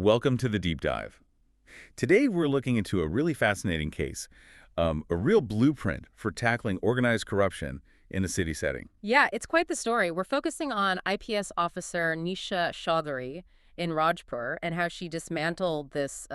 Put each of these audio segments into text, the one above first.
Welcome to the deep dive. Today we're looking into a really fascinating case, a real blueprint for tackling organized corruption in a city setting. Yeah, it's quite the story. We're focusing on IPS officer Nisha Chaudhary in Rajpur and how she dismantled this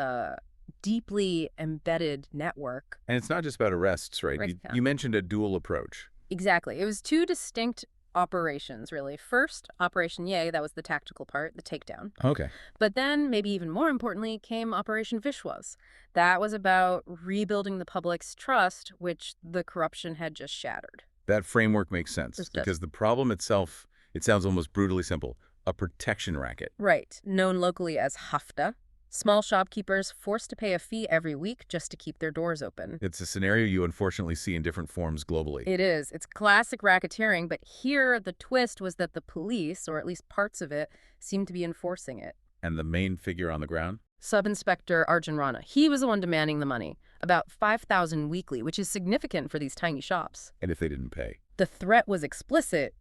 deeply embedded network. And it's not just about arrests, right? Right, You mentioned a dual approach. Exactly. It was two distinct operations, really. First, Operation Yay, that was the tactical part, the takedown. Okay. But then, maybe even more importantly, came Operation Vishwas. That was about rebuilding the public's trust, which the corruption had just shattered. That framework makes sense This does. because the problem itself, it sounds almost brutally simple, a protection racket. Right. Known locally as hafta. Small shopkeepers forced to pay a fee every week just to keep their doors open. It's a scenario you unfortunately see in different forms globally. It is. It's classic racketeering, but here the twist was that the police, or at least parts of it, seemed to be enforcing it. And the main figure on the ground? Sub-Inspector Arjun Rana. He was the one demanding the money, about $5,000 weekly, which is significant for these tiny shops. And if they didn't pay? The threat was explicit.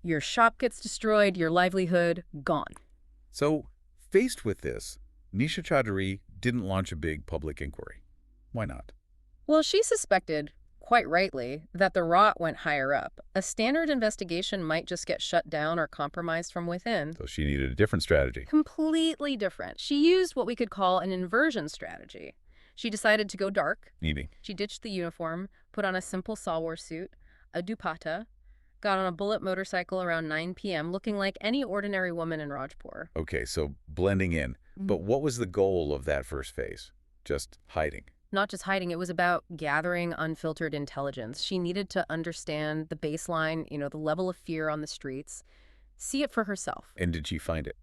Your shop gets destroyed, your livelihood gone. So, faced with this, Nisha Chaudhary didn't launch a big public inquiry. Why not? Well, she suspected, quite rightly, that the rot went higher up. A standard investigation might just get shut down or compromised from within. So she needed a different strategy. Completely different. She used what we could call an inversion strategy. She decided to go dark. Meaning? She ditched the uniform, put on a simple salwar suit, a dupatta, got on a bullet motorcycle around 9 p.m., looking like any ordinary woman in Rajpur. Okay, so blending in. But what was the goal of that first phase? Just hiding? Not just hiding, it was about gathering unfiltered intelligence. She needed to understand the baseline, the level of fear on the streets, see it for herself. And did she find it?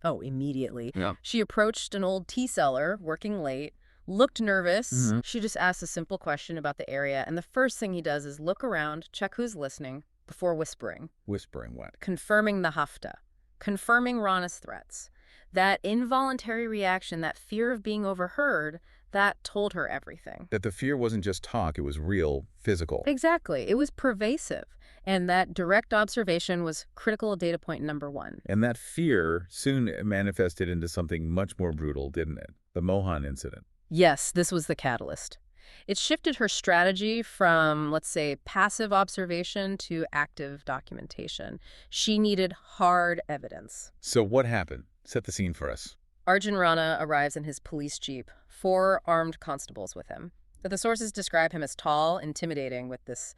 Oh, immediately. Yeah. She approached an old tea seller, working late, looked nervous. She just asked a simple question about the area, and the first thing he does is look around, check who's listening, before whispering. Whispering what? Confirming the hafta, confirming Rana's threats. That involuntary reaction, that fear of being overheard, that told her everything. That the fear wasn't just talk, it was real, physical. Exactly. It was pervasive. And that direct observation was critical data point number one. And that fear soon manifested into something much more brutal, didn't it? The Mohan incident. Yes, this was the catalyst. It shifted her strategy from, let's say, passive observation to active documentation. She needed hard evidence. So what happened? Set the scene for us. Arjun Rana arrives in his police jeep, 4 armed constables with him. The sources describe him as tall, intimidating, with this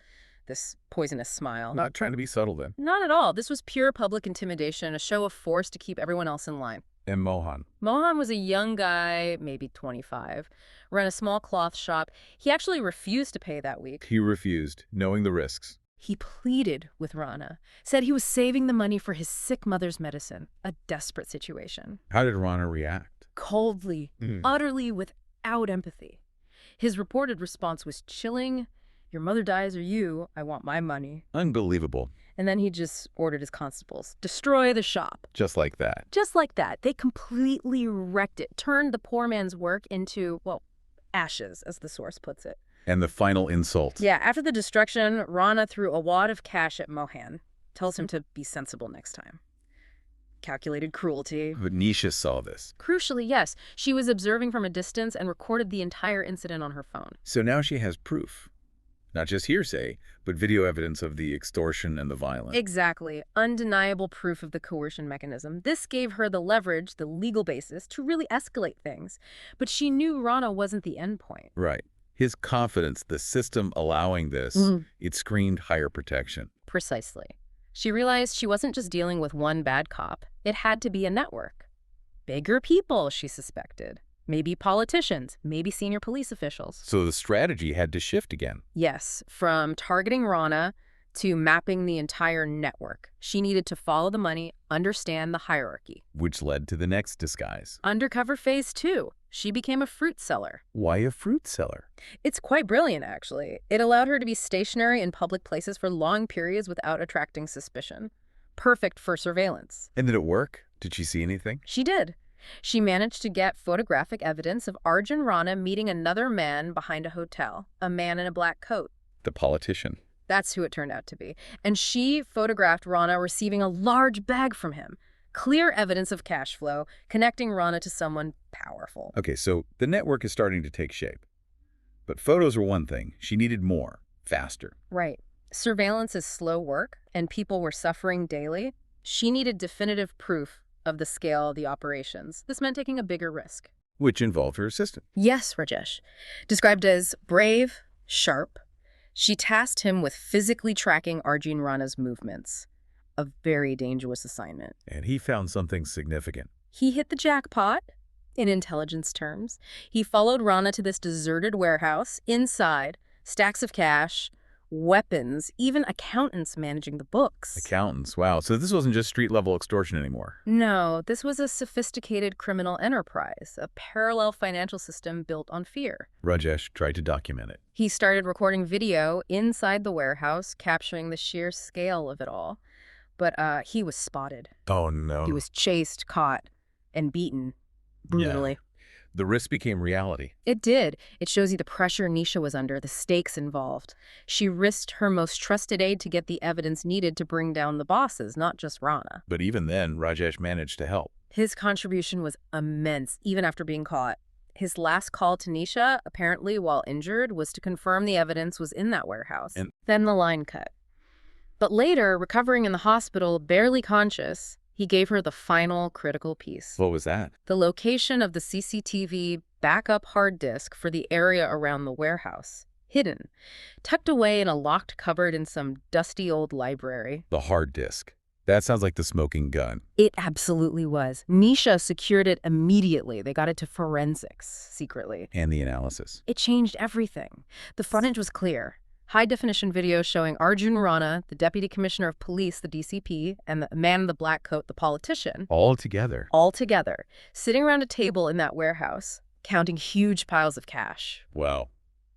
poisonous smile. Not trying to be subtle then. Not at all. This was pure public intimidation, a show of force to keep everyone else in line. And Mohan? Mohan was a young guy, maybe 25, ran a small cloth shop. He actually refused to pay that week. He refused, knowing the risks. He pleaded with Rana, said he was saving the money for his sick mother's medicine, a desperate situation. How did Rana react? Coldly, utterly without empathy. His reported response was chilling. Your mother dies or you, I want my money. Unbelievable. And then he just ordered his constables, destroy the shop. Just like that. Just like that. They completely wrecked it, turned the poor man's work into, well, ashes, as the source puts it. And the final insult. Yeah, after the destruction, Rana threw a wad of cash at Mohan, tells him to be sensible next time. Calculated cruelty. But Nisha saw this. Crucially, yes, she was observing from a distance and recorded the entire incident on her phone. So now she has proof. Not just hearsay, but video evidence of the extortion and the violence. Exactly. Undeniable proof of the coercion mechanism. This gave her the leverage, the legal basis, to really escalate things. But she knew Rana wasn't the end point. Right. His confidence, the system allowing this, it screamed higher protection. Precisely. She realized she wasn't just dealing with one bad cop. It had to be a network. Bigger people, she suspected. Maybe politicians, maybe senior police officials. So the strategy had to shift again. Yes, from targeting Rana to mapping the entire network. She needed to follow the money, understand the hierarchy. Which led to the next disguise. Undercover phase 2. She became a fruit seller. Why a fruit seller? It's quite brilliant, actually. It allowed her to be stationary in public places for long periods without attracting suspicion. Perfect for surveillance. And did it work? Did she see anything? She did. She managed to get photographic evidence of Arjun Rana meeting another man behind a hotel, a man in a black coat. The politician. That's who it turned out to be. And she photographed Rana receiving a large bag from him. Clear evidence of cash flow, connecting Rana to someone powerful. Okay, so the network is starting to take shape. But photos were one thing. She needed more, faster. Right. Surveillance is slow work, and people were suffering daily. She needed definitive proof of the scale of the operations. This meant taking a bigger risk. Which involved her assistant. Yes, Rajesh. Described as brave, sharp, she tasked him with physically tracking Arjun Rana's movements. A very dangerous assignment. And he found something significant. He hit the jackpot, in intelligence terms. He followed Rana to this deserted warehouse. Inside, stacks of cash, weapons, even accountants managing the books. Accountants, wow. So this wasn't just street-level extortion anymore. No, this was a sophisticated criminal enterprise, a parallel financial system built on fear. Rajesh tried to document it. He started recording video inside the warehouse, capturing the sheer scale of it all. But he was spotted. Oh, no. He was chased, caught, and beaten brutally. Yeah. The risk became reality. It did. It shows you the pressure Nisha was under, the stakes involved. She risked her most trusted aide to get the evidence needed to bring down the bosses, not just Rana. But even then, Rajesh managed to help. His contribution was immense, even after being caught. His last call to Nisha, apparently while injured, was to confirm the evidence was in that warehouse. And then the line cut. But later, recovering in the hospital, barely conscious, he gave her the final critical piece. what was that? The location of the CCTV backup hard disk for the area around the warehouse. Hidden. Tucked away in a locked cupboard in some dusty old library. The hard disk. That sounds like the smoking gun. It absolutely was. Nisha secured it immediately. They got it to forensics, secretly. And the analysis. It changed everything. The frontage was clear. High-definition video showing Arjun Rana, the Deputy Commissioner of Police, the DCP, and the man in the black coat, the politician. All together. All together, sitting around a table in that warehouse, counting huge piles of cash. Wow.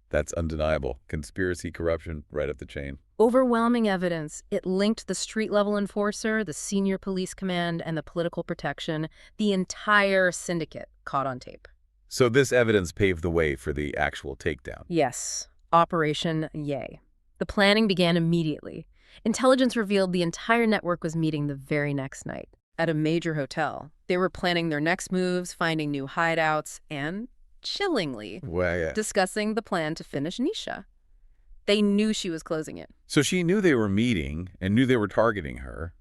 That's undeniable. Conspiracy, corruption, right up the chain. Overwhelming evidence. It linked the street-level enforcer, the senior police command, and the political protection, the entire syndicate caught on tape. So this evidence paved the way for the actual takedown. Yes. Operation Yay. The planning began immediately. Intelligence revealed the entire network was meeting the very next night at a major hotel. They were planning their next moves, finding new hideouts, and, chillingly, discussing the plan to finish Nisha. They knew she was closing it. So she knew they were meeting and knew they were targeting her.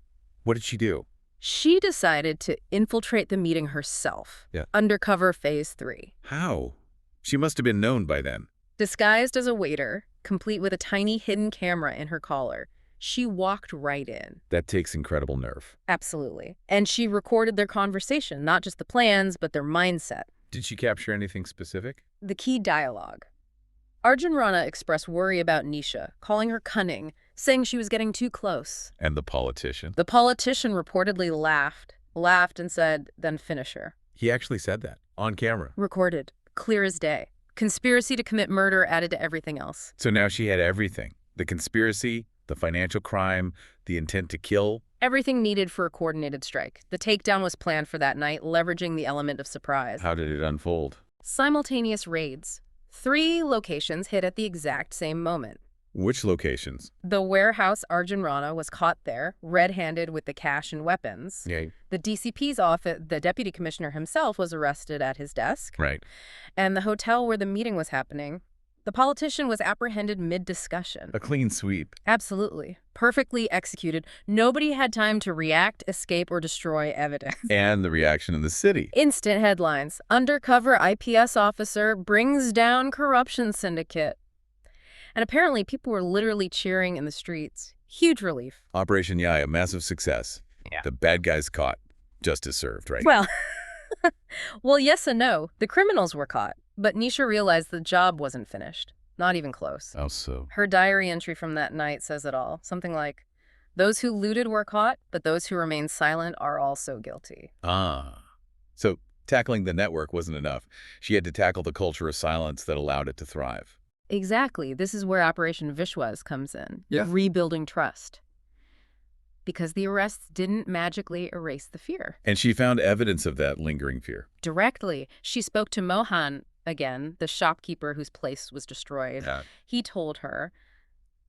What did she do? She decided to infiltrate the meeting herself. Yeah. Undercover Phase 3. How? She must have been known by then. Disguised as a waiter, complete with a tiny hidden camera in her collar, she walked right in. That takes incredible nerve. Absolutely. And she recorded their conversation, not just the plans, but their mindset. Did she capture anything specific? The key dialogue. Arjun Rana expressed worry about Nisha, calling her cunning, saying she was getting too close. And the politician? The politician reportedly laughed and said, then finish her. He actually said that, on camera. Recorded, clear as day. Conspiracy to commit murder added to everything else. So now she had everything. The conspiracy, the financial crime, the intent to kill. Everything needed for a coordinated strike. The takedown was planned for that night, leveraging the element of surprise. How did it unfold? Simultaneous raids. 3 locations hit at the exact same moment. Which locations? The warehouse Arjun Rana was caught there, red-handed with the cash and weapons. Yeah. The DCP's office, the deputy commissioner himself, was arrested at his desk. Right. And the hotel where the meeting was happening, the politician was apprehended mid-discussion. A clean sweep. Absolutely. Perfectly executed. Nobody had time to react, escape, or destroy evidence. And the reaction in the city. Instant headlines. Undercover IPS officer brings down corruption syndicate. And apparently people were literally cheering in the streets. Huge relief. Operation Yai, a massive success. Yeah. The bad guys caught. Justice served, right? Well, yes and no. The criminals were caught. But Nisha realized the job wasn't finished. Not even close. How so? Her diary entry from that night says it all. Something like, those who looted were caught, but those who remained silent are also guilty. Ah. So tackling the network wasn't enough. She had to tackle the culture of silence that allowed it to thrive. Exactly. This is where Operation Vishwas comes in. Yeah. Rebuilding trust. Because the arrests didn't magically erase the fear. And she found evidence of that lingering fear. Directly, she spoke to Mohan, again, the shopkeeper whose place was destroyed. Yeah. He told her,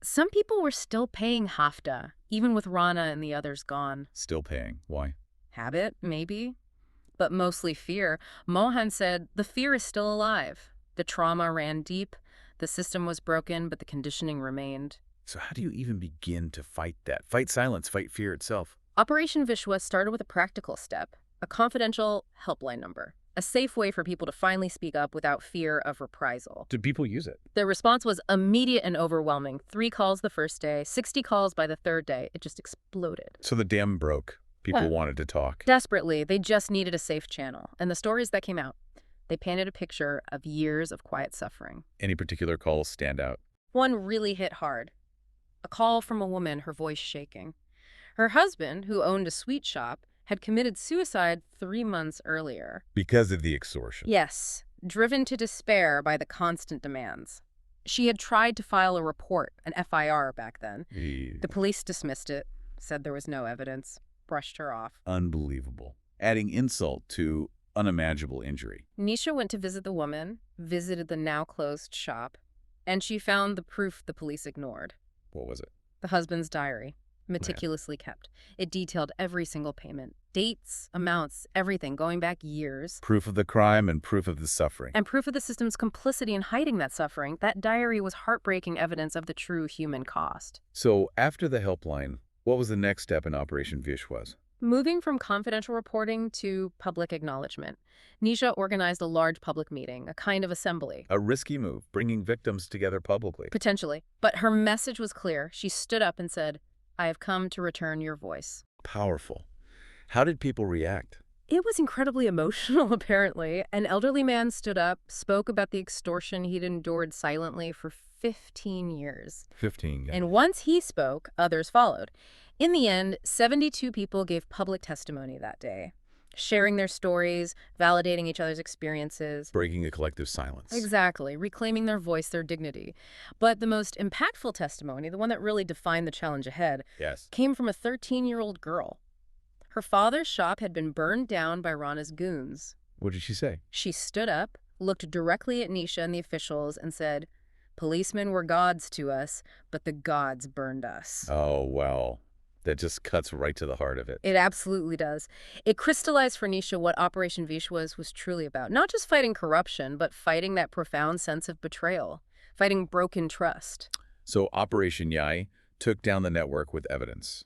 some people were still paying hafta, even with Rana and the others gone. Still paying. Why? Habit, maybe, but mostly fear. Mohan said the fear is still alive. The trauma ran deep, the system was broken, but the conditioning remained. So how do you even begin to fight that? Fight silence, fight fear itself. Operation Vishwa started with a practical step, a confidential helpline number, a safe way for people to finally speak up without fear of reprisal. Do people use it? The response was immediate and overwhelming. 3 calls the first day, 60 calls by the third day. It just exploded. So the dam broke. People Yeah. wanted to talk. Desperately, they just needed a safe channel. And the stories that came out, they painted a picture of years of quiet suffering. Any particular calls stand out? One really hit hard. A call from a woman, her voice shaking. Her husband, who owned a sweet shop, had committed suicide 3 months earlier. Because of the extortion. Yes, driven to despair by the constant demands. She had tried to file a report, an FIR back then. The police dismissed it, said there was no evidence, brushed her off. Unbelievable. Adding insult to unimaginable injury. Nisha went to visit the woman, visited the now-closed shop, and she found the proof the police ignored. What was it? The husband's diary, meticulously kept. It detailed every single payment, dates, amounts, everything, going back years. Proof of the crime and proof of the suffering. And proof of the system's complicity in hiding that suffering. That diary was heartbreaking evidence of the true human cost. So after the helpline, what was the next step in Operation Vishwas? Moving from confidential reporting to public acknowledgement, Nisha organized a large public meeting, a kind of assembly. A risky move, bringing victims together publicly. Potentially. But her message was clear. She stood up and said, "I have come to return your voice." Powerful. How did people react? It was incredibly emotional, apparently. An elderly man stood up, spoke about the extortion he'd endured silently for 15 years. 15. And once he spoke, others followed. In the end, 72 people gave public testimony that day, sharing their stories, validating each other's experiences. Breaking a collective silence. Exactly, reclaiming their voice, their dignity. But the most impactful testimony, the one that really defined the challenge ahead, Yes. came from a 13-year-old girl. Her father's shop had been burned down by Rana's goons. What did she say? She stood up, looked directly at Nisha and the officials, and said, "Policemen were gods to us, but the gods burned us." Oh, well. That just cuts right to the heart of it. It absolutely does. It crystallized for Nisha what Operation Vishwas was truly about. Not just fighting corruption, but fighting that profound sense of betrayal, fighting broken trust. So Operation Yai took down the network with evidence.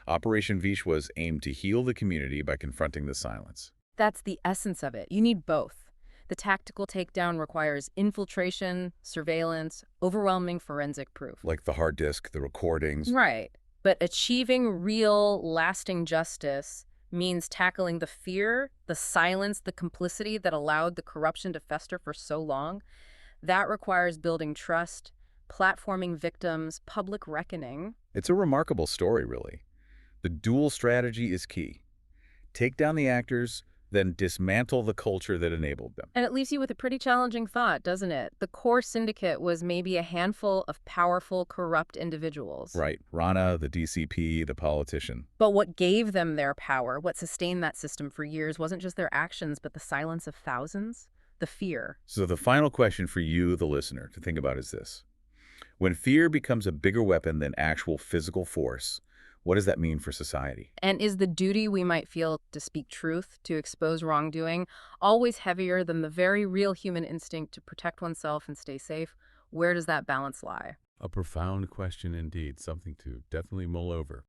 Operation Vishwas aimed to heal the community by confronting the silence. That's the essence of it. You need both. The tactical takedown requires infiltration, surveillance, overwhelming forensic proof. Like the hard disk, the recordings. Right. But achieving real, lasting justice means tackling the fear, the silence, the complicity that allowed the corruption to fester for so long. That requires building trust, platforming victims, public reckoning. It's a remarkable story, really. The dual strategy is key. Take down the actors, then dismantle the culture that enabled them. And it leaves you with a pretty challenging thought, doesn't it? The core syndicate was maybe a handful of powerful, corrupt individuals. Right. Rana, the DCP, the politician. But what gave them their power, what sustained that system for years, wasn't just their actions, but the silence of thousands, the fear. So the final question for you, the listener, to think about is this. When fear becomes a bigger weapon than actual physical force, what does that mean for society? And is the duty we might feel to speak truth, to expose wrongdoing, always heavier than the very real human instinct to protect oneself and stay safe? Where does that balance lie? A profound question indeed, something to definitely mull over.